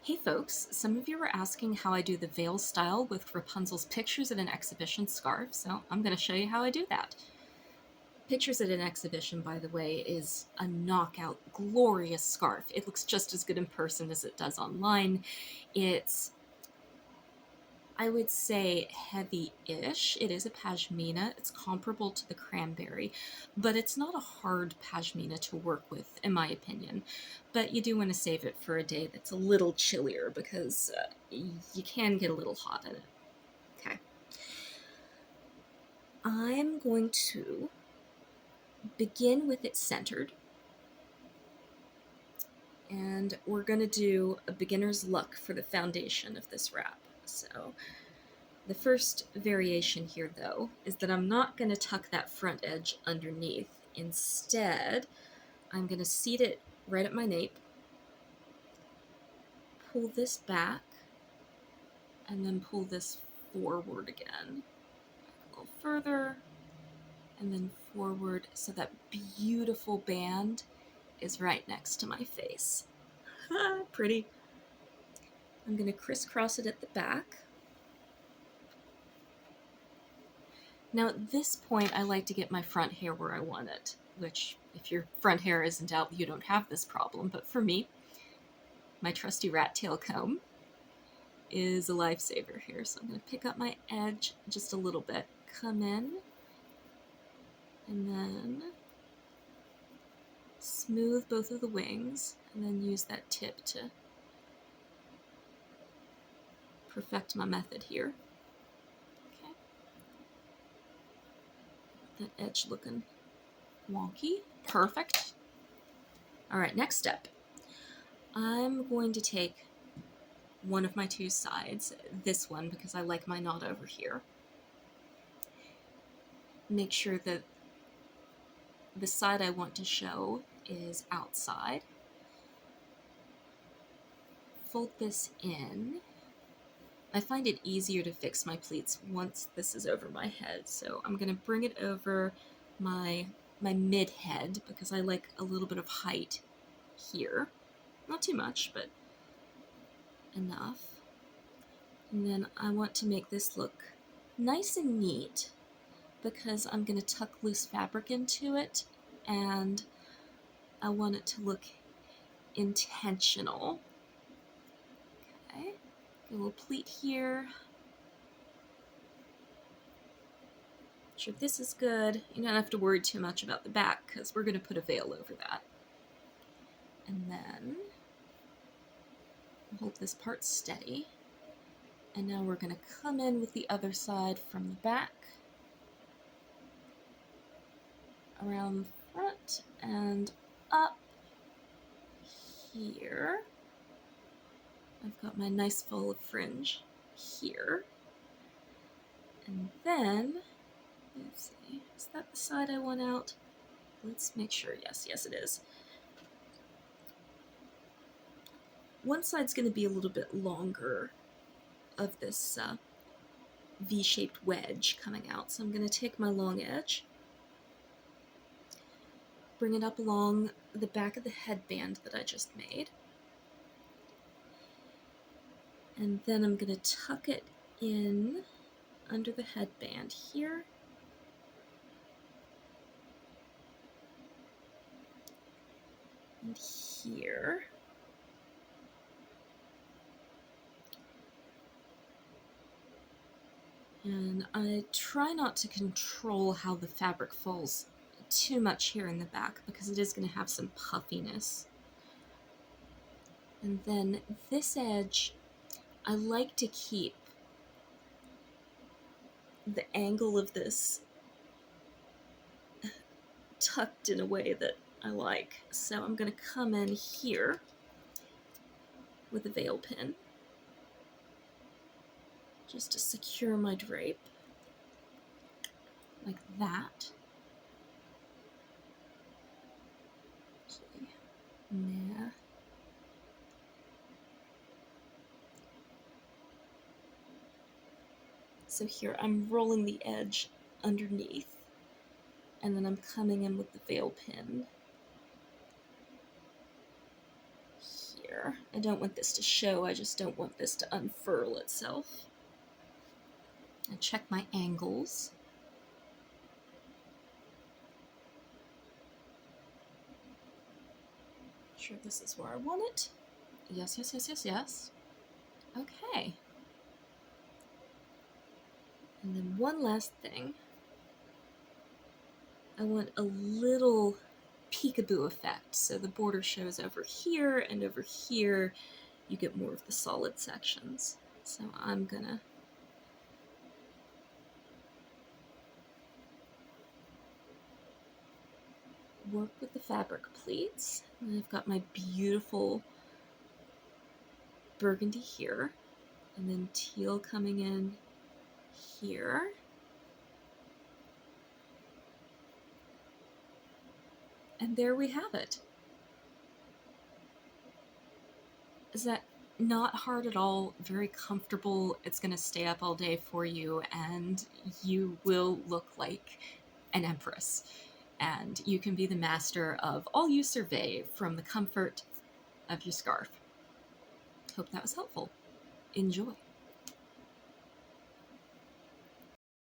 Hey folks, some of you were asking how I do the veil style with Rapunzel's pictures at an exhibition scarf, so I'm going to show you how I do that. Pictures at an exhibition, by the way, is a knockout, glorious scarf. It looks just as good in person as it does online. It's, I would say, heavy-ish. It is a pashmina. It's comparable to the cranberry, but it's not a hard pashmina to work with, in my opinion. But you do want to save it for a day that's a little chillier because you can get a little hot in it. Okay. I'm going to begin with it centered, and we're going to do a beginner's look for the foundation of this wrap. So the first variation here, though, is that I'm not going to tuck that front edge underneath. Instead, I'm going to seat it right at my nape, pull this back, and then pull this forward again. A little further, and then forward, so that beautiful band is right next to my face. Pretty. I'm going to crisscross it at the back. Now at this point, I like to get my front hair where I want it, which if your front hair isn't out, you don't have this problem. But for me, my trusty rat tail comb is a lifesaver here. So I'm going to pick up my edge just a little bit, come in, and then smooth both of the wings, and then use that tip to perfect my method here. Okay. That edge looking wonky. Perfect. All right, next step. I'm going to take one of my two sides, this one because I like my knot over here. Make sure that the side I want to show is outside. Fold this in. I find it easier to fix my pleats once this is over my head, so I'm going to bring it over my mid-head because I like a little bit of height here. Not too much, but enough. And then I want to make this look nice and neat because I'm going to tuck loose fabric into it, and I want it to look intentional. Okay, get a little pleat here. Make sure this is good. You don't have to worry too much about the back because we're going to put a veil over that. And then hold this part steady. And now we're going to come in with the other side from the back, around the front, and up here. I've got my nice full of fringe here. And then, let's see, is that the side I want out? Let's make sure, yes, it is. One side's going to be a little bit longer of this V-shaped wedge coming out. So I'm going to take my long edge, bring it up along the back of the headband that I just made, and then I'm going to tuck it in under the headband here, and here. And I try not to control how the fabric falls too much here in the back because it is going to have some puffiness. And then this edge, I like to keep the angle of this tucked in a way that I like. So I'm going to come in here with a veil pin just to secure my drape, like that. Okay. Nah. So here I'm rolling the edge underneath, and then I'm coming in with the veil pin there. I don't want this to show, I just don't want this to unfurl itself. And check my angles. Sure this is where I want it. Yes, yes, yes, yes, yes. Okay. And then one last thing. I want a little peekaboo effect. So the border shows over here, and over here you get more of the solid sections. So I'm gonna work with the fabric pleats. And I've got my beautiful burgundy here, and then teal coming in here. And there we have it. Is that not hard at all? Very comfortable. It's going to stay up all day for you, and you will look like an empress. And you can be the master of all you survey from the comfort of your scarf. Hope that was helpful. Enjoy.